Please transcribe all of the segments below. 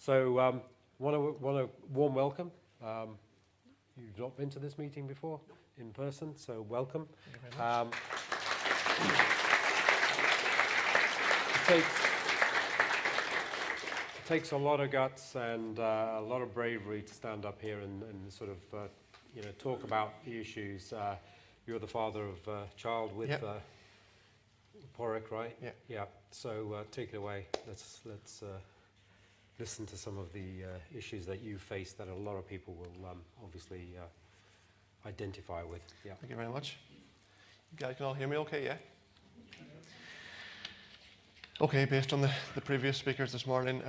So, want a warm welcome. You've not been to this meeting before in person, so welcome. Thank you very much. It takes a lot of guts and a lot of bravery to stand up here and sort of talk about the issues. You're the father of a child with Porrick, right? Yeah. Yeah. So take it away. Let's listen to some of the issues that you face that a lot of people will obviously identify with. Yeah. Thank you very much. You guys can all hear me okay, yeah? Okay, based on the previous speakers this morning,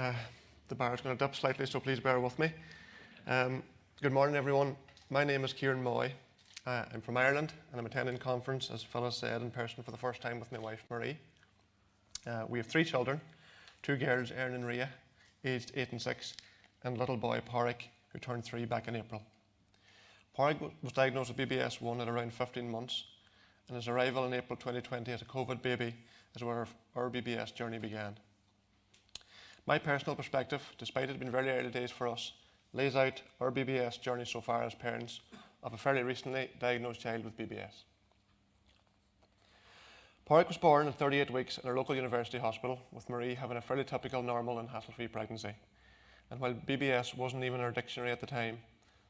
the bar is going to dip slightly, so please bear with me. Good morning, everyone. My name is Ciaran Moy. I'm from Ireland, and I'm attending conference, as Phyllis said, in person for the first time with my wife, Marie. We have 3 children, 2 girls, Erin and Ria, aged 8 and 6, and little boy, Porrick, who turned 3 back in April. Porrick was diagnosed with BBS1 at around 15 months, and his arrival in April 2020 as a COVID baby is where our BBS journey began. My personal perspective, despite it being very early days for us, lays out our BBS journey so far as parents of a fairly recently diagnosed child with BBS. Porrick was born at 38 weeks in our local university hospital, with Marie having a fairly typical, normal and hassle-free pregnancy. And while BBS wasn't even in our dictionary at the time,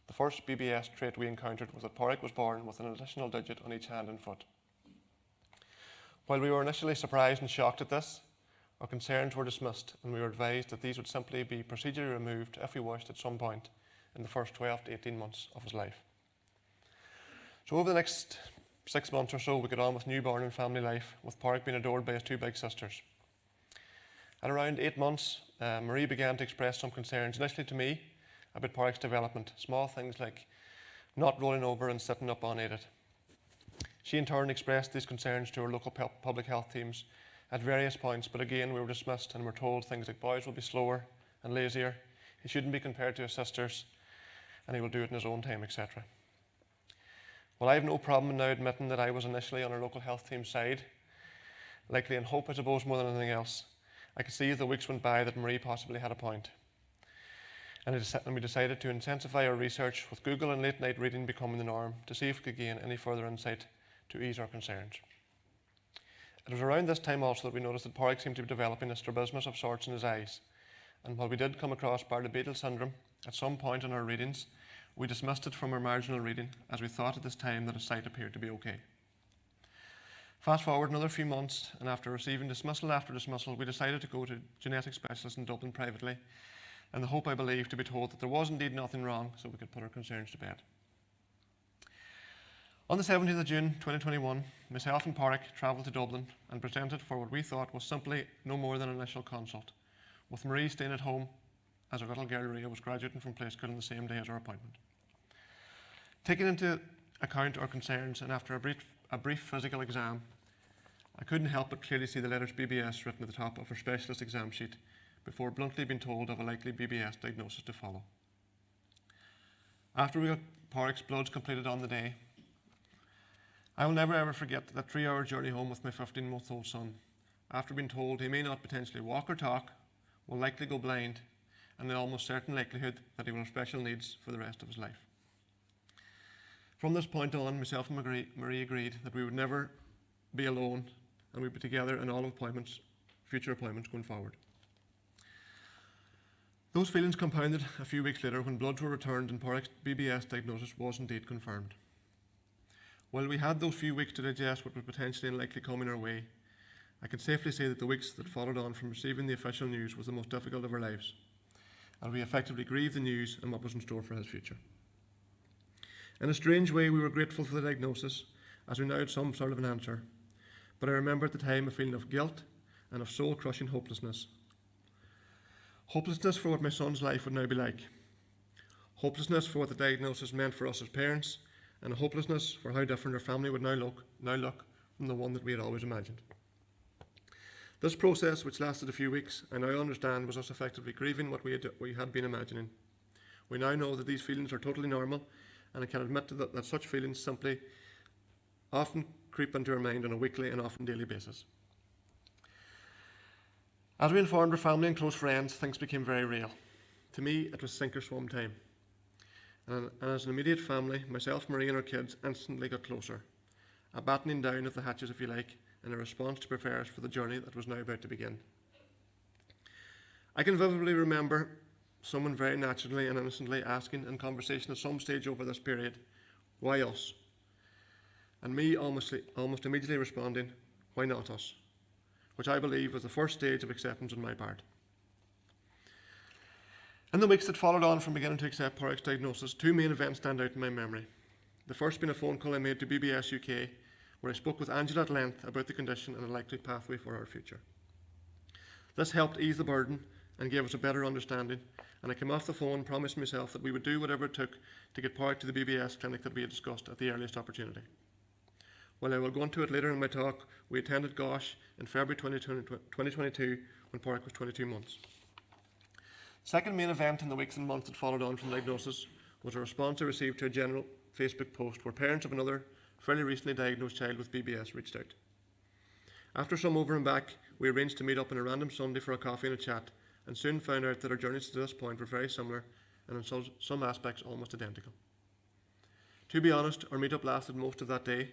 the first BBS trait we encountered was that Porrick was born with an additional digit on each hand and foot. While we were initially surprised and shocked at this, our concerns were dismissed, and we were advised that these would simply be procedurally removed if we wished at some point in the first 12 to 18 months of his life. So over the next 6 months or so, we got on with newborn and family life, with Porrick being adored by his 2 big sisters. At around 8 months, Marie began to express some concerns, initially to me, about Porrick's development, small things like not rolling over and sitting up unaided. She in turn expressed these concerns to our local public health teams at various points, but again we were dismissed and were told things like boys will be slower and lazier, he shouldn't be compared to his sisters, and he will do it in his own time, etc. Well, I have no problem now admitting that I was initially on our local health team's side, likely in hope, I suppose, more than anything else. I could see as the weeks went by that Marie possibly had a point. And we decided to intensify our research, with Google and late night reading becoming the norm, to see if we could gain any further insight to ease our concerns. It was around this time also that we noticed that Porrick seemed to be developing a strabismus of sorts in his eyes. And while we did come across Bardet-Biedl syndrome at some point in our readings, we dismissed it from our marginal reading, as we thought at this time that his sight appeared to be okay. Fast forward another few months, and after receiving dismissal after dismissal, we decided to go to genetic specialists in Dublin privately, in the hope, I believe, to be told that there was indeed nothing wrong, so we could put our concerns to bed. On the 17th of June 2021, myself and Porrick travelled to Dublin and presented for what we thought was simply no more than an initial consult, with Marie staying at home as our little girl Ria was graduating from play school on the same day as our appointment. Taking into account our concerns, and after a brief physical exam, I couldn't help but clearly see the letters BBS written at the top of our specialist exam sheet before bluntly being told of a likely BBS diagnosis to follow. After we got Porrick's bloods completed on the day, I will never ever forget that 3-hour journey home with my 15-month-old son, after being told he may not potentially walk or talk, will likely go blind, and in almost certain likelihood that he will have special needs for the rest of his life. From this point on, myself and Marie agreed that we would never be alone, and we'd be together in all appointments, future appointments going forward. Those feelings compounded a few weeks later when bloods were returned and Porrick's BBS diagnosis was indeed confirmed. While we had those few weeks to digest what was potentially and likely coming our way, I can safely say that the weeks that followed on from receiving the official news was the most difficult of our lives, and we effectively grieved the news and what was in store for his future. In a strange way, we were grateful for the diagnosis, as we now had some sort of an answer, but I remember at the time a feeling of guilt and of soul-crushing hopelessness. Hopelessness for what my son's life would now be like. Hopelessness for what the diagnosis meant for us as parents, and a hopelessness for how different our family would now look from the one that we had always imagined. This process, which lasted a few weeks, I now understand was us effectively grieving what we had been imagining. We now know that these feelings are totally normal, and I can admit that such feelings simply often creep into our mind on a weekly and often daily basis. As we informed our family and close friends, things became very real. To me, it was sink or swim time. And as an immediate family, myself, Marie and our kids instantly got closer. A battening down of the hatches, if you like, in a response to prepare us for the journey that was now about to begin. I can vividly remember someone very naturally and innocently asking in conversation at some stage over this period, why us? And me almost immediately responding, why not us? Which I believe was the first stage of acceptance on my part. In the weeks that followed on from beginning to accept Porrick's diagnosis, two main events stand out in my memory. The first being a phone call I made to BBS UK, where I spoke with Angela at length about the condition and a likely pathway for our future. This helped ease the burden and gave us a better understanding, and I came off the phone and promised myself that we would do whatever it took to get Porrick to the BBS clinic that we had discussed at the earliest opportunity. While I will go into it later in my talk, we attended Gosh in February 2022 when Porrick was 22 months. Second main event in the weeks and months that followed on from the diagnosis was a response I received to a general Facebook post where parents of another fairly recently diagnosed child with BBS reached out. After some over and back, we arranged to meet up on a random Sunday for a coffee and a chat, and soon found out that our journeys to this point were very similar and in some aspects almost identical. To be honest, our meetup lasted most of that day,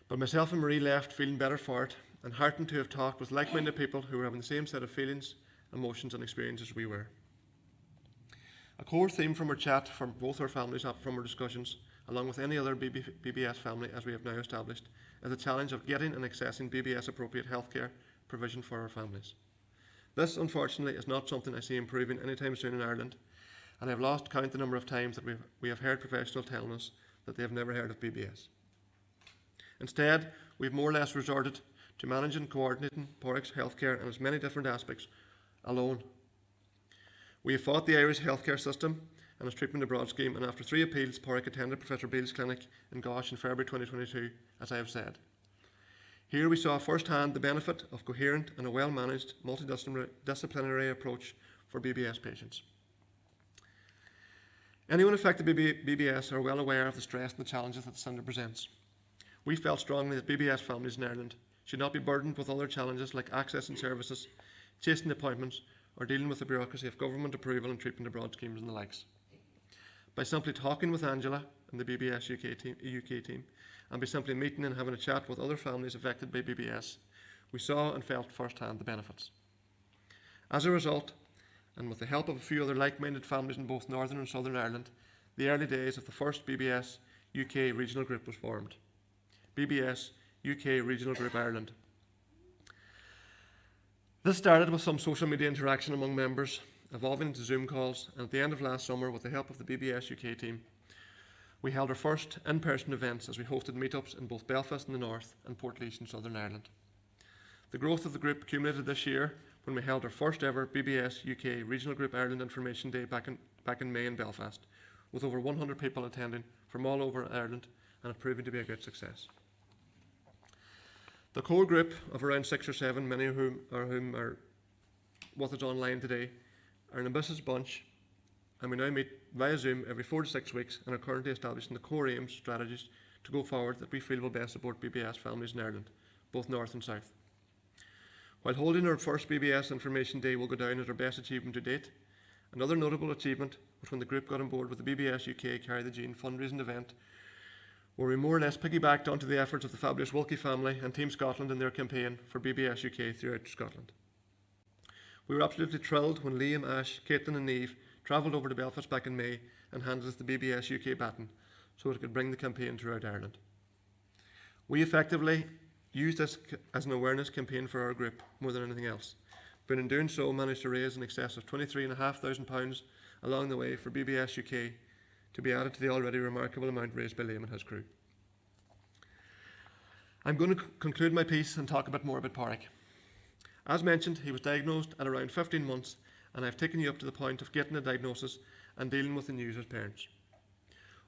but myself and Marie left feeling better for it and heartened to have talked with like-minded people who were having the same set of feelings, emotions and experiences we were. A core theme from our chat from both our families, from our discussions, along with any other BBS family as we have now established, is the challenge of getting and accessing BBS appropriate healthcare provision for our families. This, unfortunately, is not something I see improving anytime soon in Ireland, and I have lost count the number of times that we have heard professionals telling us that they have never heard of BBS. Instead, we've more or less resorted to managing and coordinating Porrick's healthcare and its many different aspects alone. We have fought the Irish healthcare system and its treatment abroad scheme, and after 3 appeals, Porrick attended Professor Biedl's clinic in Gosh in February 2022, as I have said. Here we saw firsthand the benefit of coherent and a well-managed multidisciplinary approach for BBS patients. Anyone affected by BBS are well aware of the stress and the challenges that the syndrome presents. We felt strongly that BBS families in Ireland should not be burdened with other challenges like accessing services, chasing appointments, or dealing with the bureaucracy of government approval and treatment abroad schemes and the likes. By simply talking with Angela and the BBS UK team, and by simply meeting and having a chat with other families affected by BBS, we saw and felt firsthand the benefits. As a result, and with the help of a few other like-minded families in both Northern and Southern Ireland, the early days of the first BBS UK regional group was formed. BBS UK Regional Group Ireland. This started with some social media interaction among members, evolving into Zoom calls, and at the end of last summer, with the help of the BBS UK team, we held our first in-person events as we hosted meetups in both Belfast in the north and Portlaoise in Southern Ireland. The growth of the group accumulated this year when we held our first ever BBS UK Regional Group Ireland Information Day back in May in Belfast, with over 100 people attending from all over Ireland, and it proving to be a great success. The core group of around 6 or 7, many of whom are with us online today, are an ambitious bunch, and we now meet via Zoom every 4 to 6 weeks and are currently establishing the core aims, strategies to go forward that we feel will best support BBS families in Ireland, both north and south. While holding our first BBS Information Day will go down as our best achievement to date, another notable achievement was when the group got on board with the BBS UK Carry the Gene fundraising event, where we more or less piggybacked onto the efforts of the fabulous Wilkie family and Team Scotland in their campaign for BBS UK throughout Scotland. We were absolutely thrilled when Liam, Ash, Caitlin and Niamh travelled over to Belfast back in May and handed us the BBS UK baton so it could bring the campaign throughout Ireland. We effectively used this as an awareness campaign for our group more than anything else, but in doing so managed to raise in excess of £23,500 along the way for BBS UK to be added to the already remarkable amount raised by Liam and his crew. I'm going to conclude my piece and talk a bit more about Porrick. As mentioned, he was diagnosed at around 15 months, and I've taken you up to the point of getting a diagnosis and dealing with the news as parents.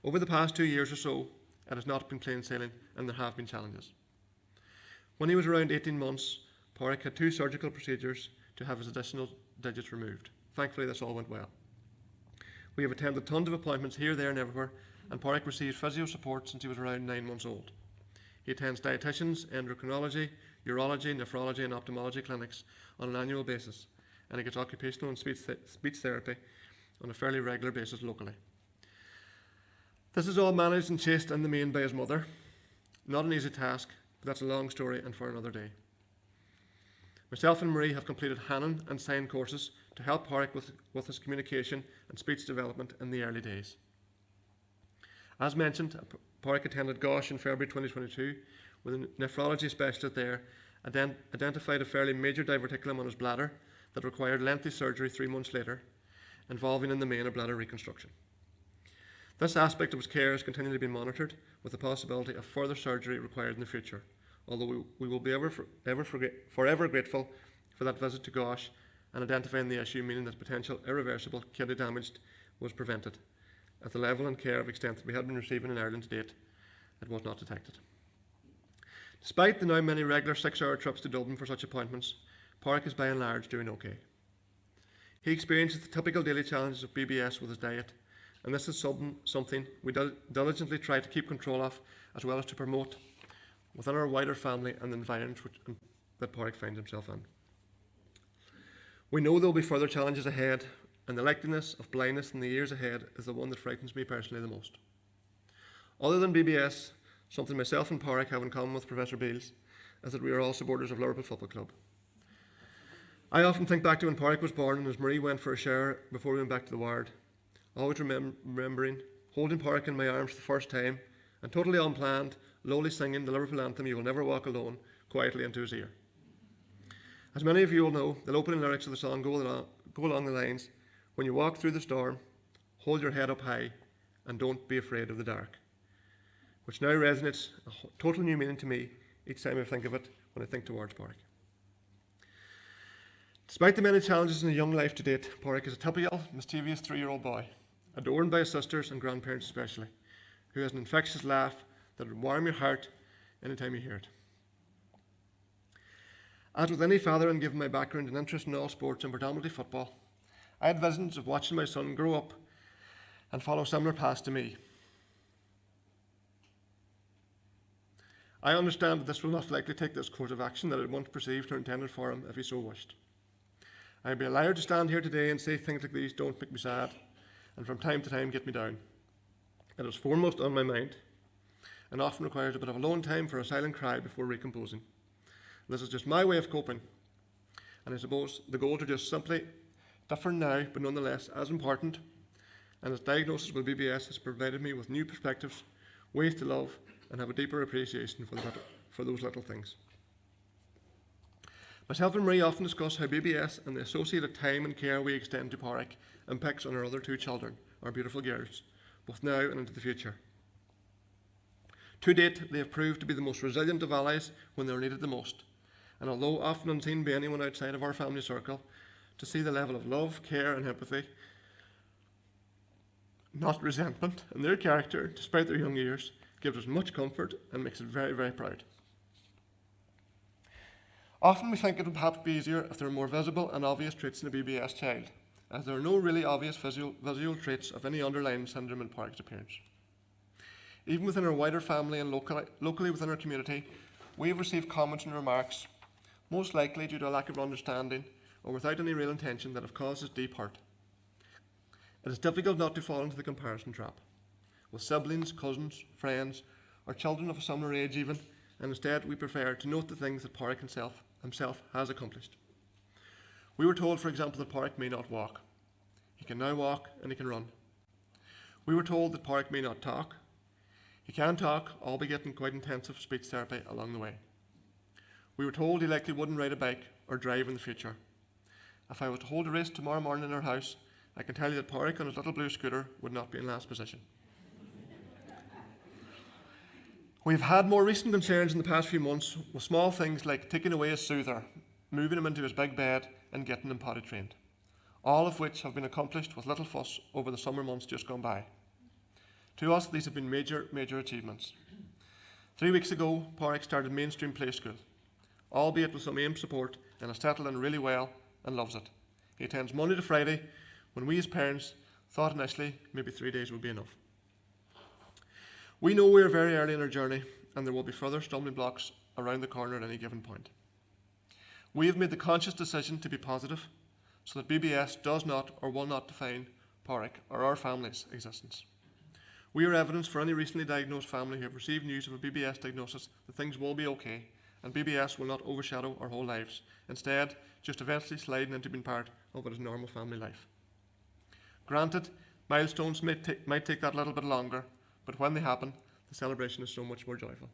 Over the past 2 years or so, it has not been plain sailing, and there have been challenges. When he was around 18 months, Porrick had 2 surgical procedures to have his additional digits removed. Thankfully, this all went well. We have attended tons of appointments here, there and everywhere, and Porrick received physio support since he was around 9 months old. He attends dietitians, endocrinology, urology, nephrology and ophthalmology clinics on an annual basis, and he gets occupational and speech therapy on a fairly regular basis locally. This is all managed and chased in the main by his mother. Not an easy task, but that's a long story and for another day. Myself and Marie have completed Hanon and sign courses to help Pádraig with his communication and speech development in the early days. As mentioned, Pádraig attended GOSH in February 2022 with a nephrology specialist there, identified a fairly major diverticulum on his bladder that required lengthy surgery 3 months later, involving in the main a bladder reconstruction. This aspect of his care is continually being monitored, with the possibility of further surgery required in the future, although we will be forever grateful for that visit to GOSH and identifying the issue, meaning that potential irreversible kidney damage was prevented. At the level and care of extent that we had been receiving in Ireland to date, it was not detected. Despite the now many regular 6-hour trips to Dublin for such appointments, Pádraig is by and large doing okay. He experiences the typical daily challenges of BBS with his diet, and this is something we diligently try to keep control of, as well as to promote within our wider family and the environment that Pádraig finds himself in. We know there will be further challenges ahead, and the likeliness of blindness in the years ahead is the one that frightens me personally the most. Other than BBS, something myself and Pádraig have in common with Professor Biedl is that we are all supporters of Liverpool Football Club. I often think back to when Pádraig was born and as Marie went for a shower before we went back to the ward, always remembering holding Pádraig in my arms for the first time and totally unplanned, lowly singing the Liverpool anthem, "You Will Never Walk Alone," quietly into his ear. As many of you will know, the opening lyrics of the song go along the lines, "When you walk through the storm, hold your head up high and don't be afraid of the dark," which now resonates a total new meaning to me each time I think of it when I think towards Pádraig. Despite the many challenges in a young life to date, Pádraig is a typical, mischievous 3-year-old boy, adored by his sisters and grandparents especially, who has an infectious laugh that would warm your heart anytime you hear it. As with any father, and given my background and interest in all sports and predominantly football, I had visions of watching my son grow up and follow similar paths to me. I understand that this will not likely take this course of action that I once perceived or intended for him if he so wished. I would be a liar to stand here today and say things like these don't make me sad, and from time to time get me down. It is foremost on my mind, and often requires a bit of alone time for a silent cry before recomposing. This is just my way of coping, and I suppose the goals are just simply different now, but nonetheless as important, and his diagnosis with BBS has provided me with new perspectives, ways to love, and have a deeper appreciation for those little things. Myself and Marie often discuss how BBS and the associated time and care we extend to Pádraig impacts on our other 2 children, our beautiful girls, both now and into the future. To date, they have proved to be the most resilient of allies when they are needed the most, and although often unseen by anyone outside of our family circle, to see the level of love, care and empathy, not resentment, in their character, despite their young years, gives us much comfort and makes us very, very proud. Often we think it would perhaps be easier if there were more visible and obvious traits in a BBS child, as there are no really obvious visual traits of any underlying syndrome in Pádraig's appearance. Even within our wider family and locally within our community, we have received comments and remarks, most likely due to a lack of understanding or without any real intention, that have caused us deep hurt. It is difficult not to fall into the comparison trap, with siblings, cousins, friends, or children of a similar age even, and instead we prefer to note the things that Pádraig himself has accomplished. We were told, for example, that Pádraig may not walk. He can now walk and he can run. We were told that Pádraig may not talk. He can talk, albeit getting quite intensive speech therapy along the way. We were told he likely wouldn't ride a bike or drive in the future. If I was to hold a race tomorrow morning in our house, I can tell you that Pádraig on his little blue scooter would not be in last position. We've had more recent concerns in the past few months with small things like taking away his soother, moving him into his big bed and getting him potty trained, all of which have been accomplished with little fuss over the summer months just gone by. To us, these have been major achievements. 3 weeks ago, Pádraig started mainstream play school, albeit with some AIM support, and has settled in really well and loves it. He attends Monday to Friday, when we as parents thought initially maybe 3 days would be enough. We know we are very early in our journey, and there will be further stumbling blocks around the corner at any given point. We have made the conscious decision to be positive, so that BBS does not or will not define Pádraig or our family's existence. We are evidence for any recently diagnosed family who have received news of a BBS diagnosis that things will be okay and BBS will not overshadow our whole lives, instead just eventually sliding into being part of what is normal family life. Granted, milestones might take that little bit longer, but when they happen, the celebration is so much more joyful.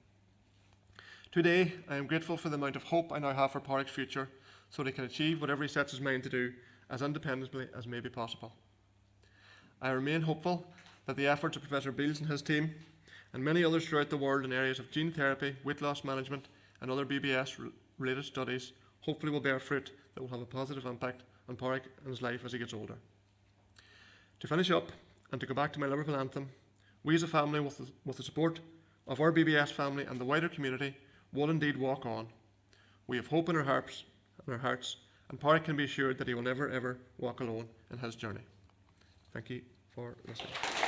Today, I am grateful for the amount of hope I now have for Pádraig's future, so that he can achieve whatever he sets his mind to do as independently as may be possible. I remain hopeful that the efforts of Professor Biedl and his team, and many others throughout the world in areas of gene therapy, weight loss management, and other BBS-related studies, hopefully will bear fruit that will have a positive impact on Pádraig and his life as he gets older. To finish up, and to go back to my Liverpool anthem, we as a family, with the support of our BBS family and the wider community, will indeed walk on. We have hope in our hearts, and Pádraig can be assured that he will never ever walk alone in his journey. Thank you for listening.